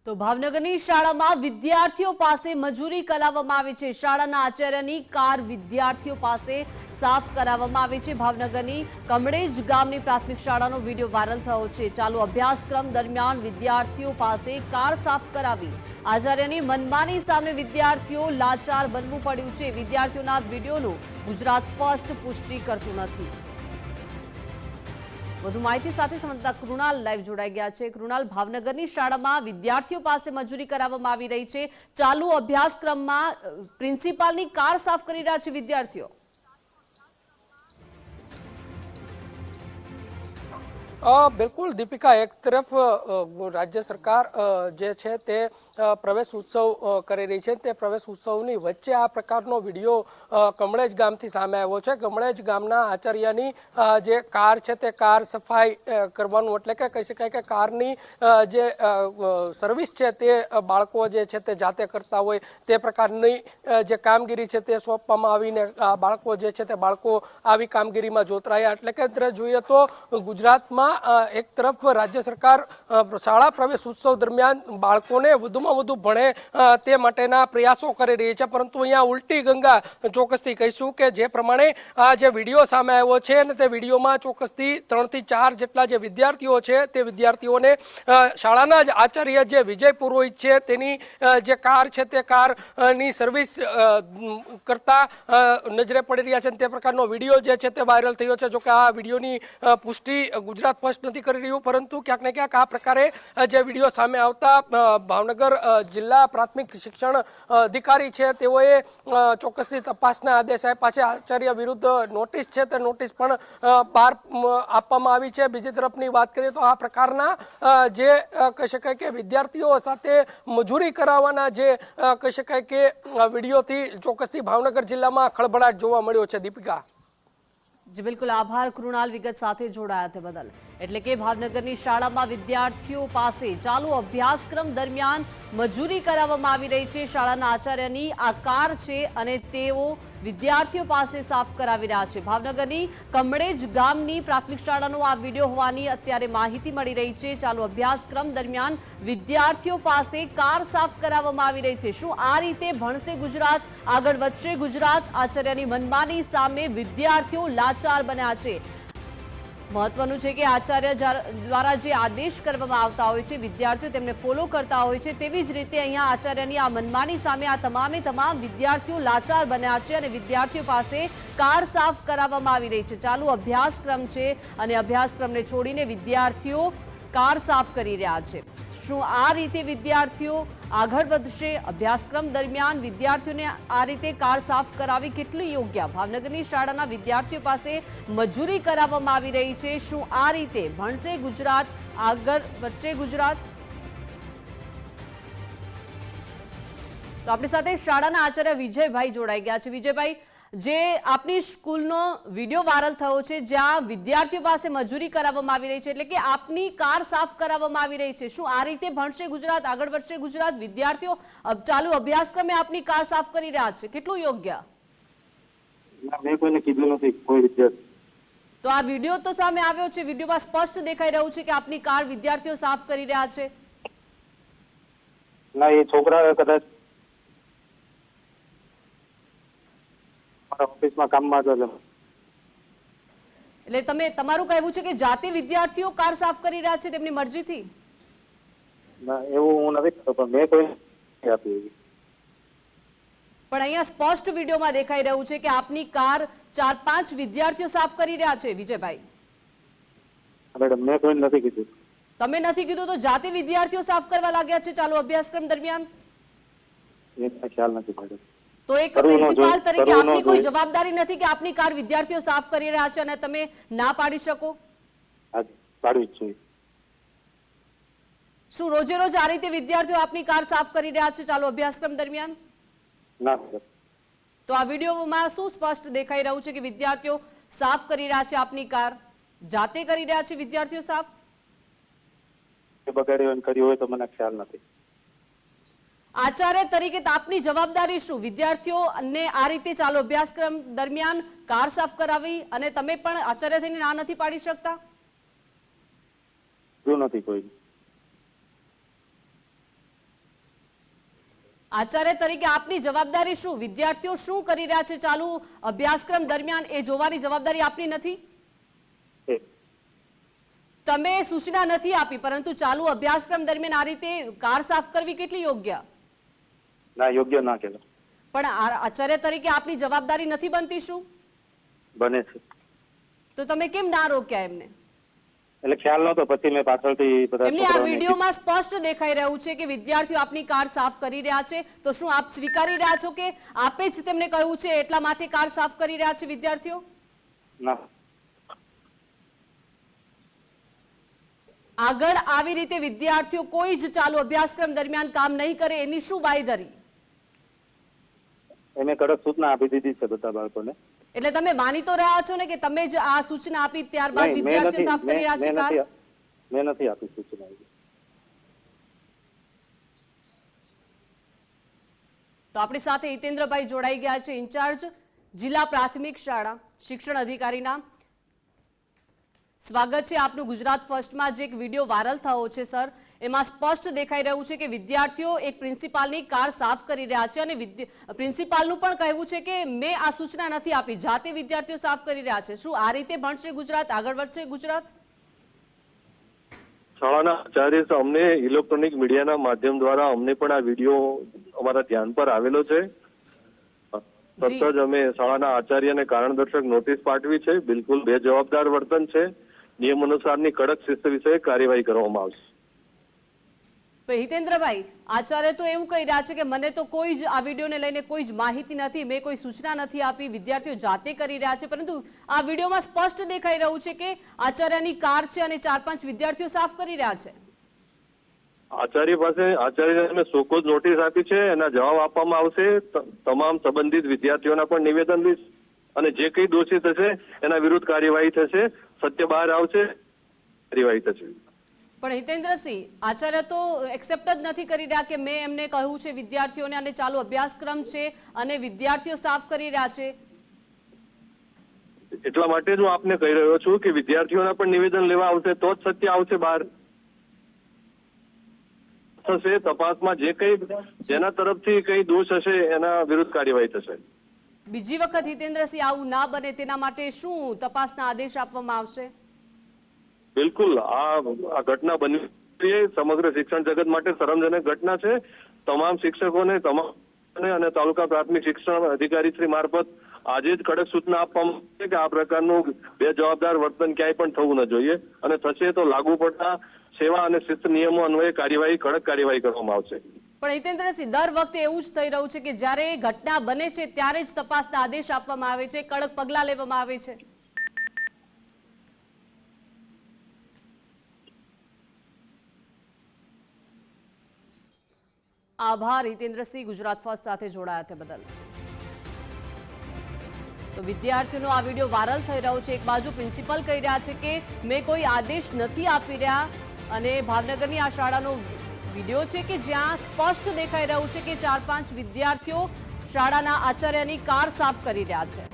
તો ભાવનગરની શાળામાં વિદ્યાર્થીઓ પાસે મજૂરી કરાવવામાં આવી છે। શાળાના આચાર્યની કાર વિદ્યાર્થીઓ પાસે સાફ કરાવવામાં આવી છે। ભાવનગરની કમળેજ ગામની પ્રાથમિક શાળાનો વિડીયો વાયરલ થયો છે। ચાલુ અભ્યાસક્રમ દરમિયાન વિદ્યાર્થીઓ પાસે કાર સાફ કરાવી આચાર્યની મનમાની સામે વિદ્યાર્થીઓ લાચાર બનવું પડ્યું છે। વિદ્યાર્થીઓના વિડીયોનું ગુજરાત ફર્સ્ટ પુષ્ટિ કરતું નથી। વધુ માહિતી સાથે સંવાદદાતા કૃણાલ લાઈવ જોડાઈ ગયા છે। કૃણાલ, ભાવનગરની શાળામાં વિદ્યાર્થીઓ પાસે મજૂરી કરાવવામાં આવી રહી છે। ચાલુ અભ્યાસક્રમમાં પ્રિન્સિપાલની કાર સાફ કરી રહ્યા છે વિદ્યાર્થીઓ। बिल्कुल दीपिका, एक तरफ राज्य सरकार जे छे ते प्रवेश उत्सव કરી રહી છે। તે પ્રવેશ ઉત્સવની વચ્ચે આ પ્રકારનો વિડીયો કમળેજ ગામથી સામે આવ્યો છે। કમળેજ ગામના આચાર્યની જે કાર છે તે કાર સફાઈ કરવાનું, એટલે કે કહી શકાય કે કારની જે સર્વિસ છે તે બાળકો જે છે તે જાતે કરતા હોય તે પ્રકારની જે કામગીરી છે તે સોંપવામાં આવીને બાળકો જે છે તે બાળકો આવી કામગીરીમાં જોતરાયા। એટલે કે જોઈએ તો ગુજરાતમાં એક તરફ રાજ્ય સરકાર શાળા પ્રવેશ ઉત્સવ દરમિયાન બાળકોને વધુમાં વધુ ભણે તે માટેના પ્રયાસો કરી રહી છે, પરંતુ અહીંયા ઉલટી ગંગા ચોક્કસથી કહીશું કે જે પ્રમાણે આ જે વિડીયો સામે આવ્યો છે અને તે વિડીયોમાં ચોક્કસથી 3 થી 4 જેટલા જે વિદ્યાર્થીઓ છે તે વિદ્યાર્થીઓને શાળાના જ આચાર્ય જે વિજય પુરોહિત છે તેની જે કાર છે તે કારની સર્વિસ કરતા નજરે પડી રહ્યા છે। તે પ્રકારનો વિડીયો જે છે તે વાયરલ થયો છે। જો કે આ વિડીયોની પુષ્ટિ ગુજરાત ફર્સ્ટ નથી કરી રહ્યું, પરંતુ ક્યાંક ને ક્યાંક આ પ્રકારે જે વિડીયો સામે આવતા ભાવનગર જિલ્લા પ્રાથમિક શિક્ષણ અધિકારી છે તેઓએ ચોક્કસથી તપાસના આદેશ આપ્યા છે। આચાર્ય વિરુદ્ધ નોટિસ છે તે નોટિસ પણ બહાર આપવામાં આવી છે। બીજી તરફની વાત કરીએ તો આ પ્રકારના જે કહી શકાય કે વિદ્યાર્થીઓ સાથે મજૂરી કરાવવાના જે કહી શકાય કે વિડીયોથી ચોક્કસથી ભાવનગર જિલ્લામાં ખળભળાટ જોવા મળ્યો છે। દીપિકા जी बिल्कुल, आभार કૃણાલ વિગત સાથે જોડાયા તે બદલ। એટલે કે ભાવનગરની શાળામાં વિદ્યાર્થીઓ પાસે ચાલુ અભ્યાસક્રમ દરમિયાન મજૂરી કરાવવામાં આવી રહી છે। શાળાના આચાર્યની આ કાર છે અને તેઓ વિદ્યાર્થીઓ પાસે સાફ કરાવી રહ્યા છે। ભાવનગરની કમળેજ ગામની પ્રાથમિક શાળાનો આ વિડીયો હોવાની અત્યારે માહિતી મળી રહી છે। ચાલુ અભ્યાસક્રમ દરમિયાન વિદ્યાર્થીઓ પાસે કાર સાફ કરાવવામાં આવી રહી છે। શું આ રીતે ભણશે ગુજરાત, આગળ વધશે ગુજરાત? આચાર્યની મનમાની સામે વિદ્યાર્થીઓ લાચાર બન્યા છે। મહત્વનું છે કે આચાર્ય દ્વારા જે આદેશ કરવામાં આવતા હોય છે વિદ્યાર્થીઓ તેમને ફોલો કરતા હોય છે, તેવી જ રીતે અહીંયા આચાર્યની આ મનમાની સામે આ તમામ વિદ્યાર્થીઓ લાચાર બન્યા છે અને વિદ્યાર્થીઓ પાસે કાર સાફ કરાવવામાં આવી રહી છે। ચાલુ અભ્યાસક્રમ છે અને અભ્યાસક્રમને છોડીને વિદ્યાર્થીઓ કાર સાફ કરી રહ્યા છે। શું આ રીતે વિદ્યાર્થીઓ આગળ વધશે? અભ્યાસક્રમ દરમિયાન વિદ્યાર્થીઓને આ રીતે કાર સાફ કરાવી કેટલી યોગ્ય? ભાવનગરની શાળાના વિદ્યાર્થીઓ પાસે મજૂરી કરાવવામાં આવી રહી છે। શું આ રીતે ભણશે ગુજરાત, આગળ વધશે ગુજરાત? તો આપણી સાથે શાળાના આચાર્ય વિજયભાઈ જોડાઈ ગયા છે। વિજયભાઈ, જે આપની સ્કૂલનો વિડીયો વાયરલ થયો છે જ્યાં વિદ્યાર્થીઓ પાસે મજૂરી કરાવવામાં આવી રહી છે, એટલે કે આપની કાર સાફ કરાવવામાં આવી રહી છે, શું આ રીતે ભણશે ગુજરાત, આગળ વધશે ગુજરાત? વિદ્યાર્થીઓ ચાલુ અભ્યાસક્રમે આપની કાર સાફ કરી રહ્યા છે, કેટલું યોગ્ય? મેં કોઈને કીધું નથી, કોઈ વિદ્યાર્થી। તો આ વિડીયો તો સામે આવ્યો છે, વિડીયોમાં સ્પષ્ટ દેખાઈ રહ્યું છે કે આપની કાર વિદ્યાર્થીઓ સાફ કરી રહ્યા છે। ના, એ છોકરા કદાચ ઓફિસમાં કામમાં હતો એટલે તમારું કહેવું છે કે જાતે વિદ્યાર્થીઓ કાર સાફ કરી રહ્યા છે તેમની મરજીથી? ના, એવું હું નથી કરતો, પણ મેં કોઈ આપી। પણ અહીંયા સ્પષ્ટ વિડીયોમાં દેખાઈ રહ્યું છે કે આપની કાર 4-5 વિદ્યાર્થીઓ સાફ કરી રહ્યા છે। વિજયભાઈ મેડમ, મેં કોઈ નથી કીધું। તમે નથી કીધું તો જાતે વિદ્યાર્થીઓ સાફ કરવા લાગ્યા છે ચાલુ અભ્યાસક્રમ દરમિયાન? એ ખ્યાલ નથી મેડમ। તો એક પ્રિન્સિપાલ તરીકે આપની કોઈ જવાબદારી નથી કે આપની કાર વિદ્યાર્થીઓ સાફ કરી રહ્યા છે અને તમે ના પાડી શકો? પાડવી જ જોઈએ। શું રોજે રોજ આ રીતે વિદ્યાર્થીઓ આપની કાર સાફ કરી રહ્યા છે ચાલુ અભ્યાસક્રમ દરમિયાન? ના, તો આ વિડીયોમાં શું સ્પષ્ટ દેખાઈ રહ્યું છે કે વિદ્યાર્થીઓ સાફ કરી રહ્યા છે આપની કાર, જાતે કરી રહ્યા છે વિદ્યાર્થીઓ સાફ? બગાડ્યું કર્યું હોય તો મને ખ્યાલ નથી। આચાર્ય તરીકે આપની જવાબદારી શું? વિદ્યાર્થીઓને આ રીતે ચાલુ અભ્યાસક્રમ દરમિયાન કાર સાફ કરાવી અને તમે પણ આચાર્ય થઈને ના નથી પાડી શકતા? નથી કોઈ। આચાર્ય તરીકે આપની જવાબદારી શું? વિદ્યાર્થીઓ શું કરી રહ્યા છે ચાલુ અભ્યાસક્રમ દરમિયાન એ જોવાની જવાબદારી આપની નથી? છે. તમે સૂચના નથી આપી, પરંતુ ચાલુ અભ્યાસક્રમ દરમિયાન આ રીતે કાર સાફ કરવી કેટલી યોગ્ય? ના, યોગ્ય ના કહેવાય. પણ આચાર્ય તરીકે આપની જવાબદારી નથી બનતી શું? બને છે. તો તમે કેમ ના રોક્યા એમને? એટલે ખ્યાલ નહોતો, પછી મેં પાછળથી બધા એમની આ છોકરાઓને વિડીયોમાં સ્પષ્ટ દેખાઈ રહ્યું છે કે વિદ્યાર્થીઓ આપની કાર સાફ કરી રહ્યા છે. તો શું આપ સ્વીકારી રહ્યા છો કે આપે જ તેમને કહ્યું છે એટલા માટે કાર સાફ કરી રહ્યા છે વિદ્યાર્થીઓ? ના, આગળ આવી રીતે વિદ્યાર્થીઓ કોઈ જ ચાલુ અભ્યાસક્રમ દરમિયાન કામ નહીં કરે એની શું બાંયધરી? મેં કડક સૂચના આપી દીધી છે બધા બાળકોને. એટલે તમે માની તો રહ્યા છો ને કે તમે જ આ સૂચના આપી ત્યારબાદ નહીં, વિદ્યાર્થીઓ સાફ કરી રહ્યા છે કાર? મેં નથી આપી સૂચના. તો આપણી સાથે હિતેન્દ્રભાઈ જોડાઈ ગયા છે, ઇન્ચાર્જ જિલ્લા પ્રાથમિક શાળા શિક્ષણ અધિકારીના. સ્વાગત છે આપનું ગુજરાત ફર્સ્ટમાં. જે એક વિડીયો વાયરલ થયો છે સર, એમાં સ્પષ્ટ દેખાઈ રહ્યું છે કે વિદ્યાર્થીઓ એક પ્રિન્સિપાલની કાર સાફ કરી રહ્યા છે અને પ્રિન્સિપાલનું પણ કહેવું છે કે મેં આ સૂચના નથી આપી, જાતે વિદ્યાર્થીઓ સાફ કરી રહ્યા છે. શું આ રીતે ભણશે ગુજરાત? આગળ વધશે ગુજરાત? શાળાના આચાર્ય અમને ઇલેક્ટ્રોનિક મીડિયાના માધ્યમ દ્વારા અમને પણ આ વિડીયો અમારા ધ્યાન પર આવેલો છે. તરત જ અમે શાળાના આચાર્યને કારણદર્શક નોટિસ પાઠવી છે. બિલકુલ બેજવાબદાર વર્તન છે. નિયમ અનુસારની કડક શિસ્ત વિશે કાર્યવાહી કરવામાં આવશે. હિતેન્દ્રભાઈ, આચાર્ય તો એવું કહી રહ્યા છે કે મને તો કોઈ જ આ વિડીયોને લઈને કોઈ જ માહિતી નથી, મેં કોઈ સૂચના નથી આપી, વિદ્યાર્થીઓ જાતે કરી રહ્યા છે. પરંતુ આ વિડીયોમાં સ્પષ્ટ દેખાઈ રહ્યું છે કે આચાર્યની કાર છે અને 4-5 વિદ્યાર્થીઓ સાફ કરી રહ્યા છે. આચાર્યને અમે સોકોઝ નોટિસ આપી છે. એના જવાબ આપવામાં આવશે. તમામ સંબંધિત વિદ્યાર્થીઓના પણ નિવેદન લઈશ અને જે કંઈ દોષિત હશે એના વિરુદ્ધ કાર્યવાહી થશે. સત્ય બહાર આવશે, કાર્યવાહી થશે. પણ હિતેન્દ્રસિંહ, આચાર્ય તો એક્સેપ્ટ જ નથી કરી રહ્યા કે મેં એમને કહ્યું છે વિદ્યાર્થીઓને અને ચાલુ અભ્યાસક્રમ છે અને વિદ્યાર્થીઓ સાફ કરી રહ્યા છે. એટલા માટે જ હું આપને કહી રહ્યો છું કે વિદ્યાર્થીઓના પણ નિવેદન લેવા આવશે તો જ સત્ય આવશે બહાર. થશે તપાસમાં જે કંઈ જેના તરફથી કંઈ દોષ હશે એના વિરુદ્ધ કાર્યવાહી થશે. બીજી વખત હિતેન્દ્રસિંહ આવું ના બને તેના માટે શું તપાસના આદેશ આપવામાં આવશે? બિલકુલ. આ ઘટના બની સમગ્ર શિક્ષણ જગત માટે શરમજનક ઘટના છે. તમામ શિક્ષકોને અને તાલુકા પ્રાથમિક શિક્ષણ અધિકારી શ્રી મારફત આજે જ કડક સૂચના આપવામાં આવશે કે આ પ્રકારનું બેજવાબદાર વર્તન ક્યાંય પણ થવું ન જોઈએ અને થશે તો લાગુ પડતા સેવા અને શિસ્ત નિયમો અન્વયે કડક કાર્યવાહી કરવામાં આવશે. પણ હિતેન્દ્રસિંહ, દર વખતે એવું જ થઈ રહ્યું છે કે જ્યારે ઘટના બને છે ત્યારે જ તપાસના આદેશ આપવામાં આવે છે, કડક પગલાં લેવામાં આવે છે. આભાર હિતેન્દ્રસિંહ, ગુજરાત ફર્સ્ટ સાથે જોડાયા તે બદલ. તો વિદ્યાર્થીઓનો આ વિડીયો વાયરલ થઈ રહ્યો છે. એક બાજુ પ્રિન્સિપલ કહી રહ્યા છે કે મેં કોઈ આદેશ નથી આપી રહ્યા અને ભાવનગરની આ શાળાનો વિડીયો છે કે જ્યાં સ્પષ્ટ દેખાઈ રહ્યું છે કે 4-5 વિદ્યાર્થીઓ શાળાના આચાર્યની કાર સાફ કરી રહ્યા છે.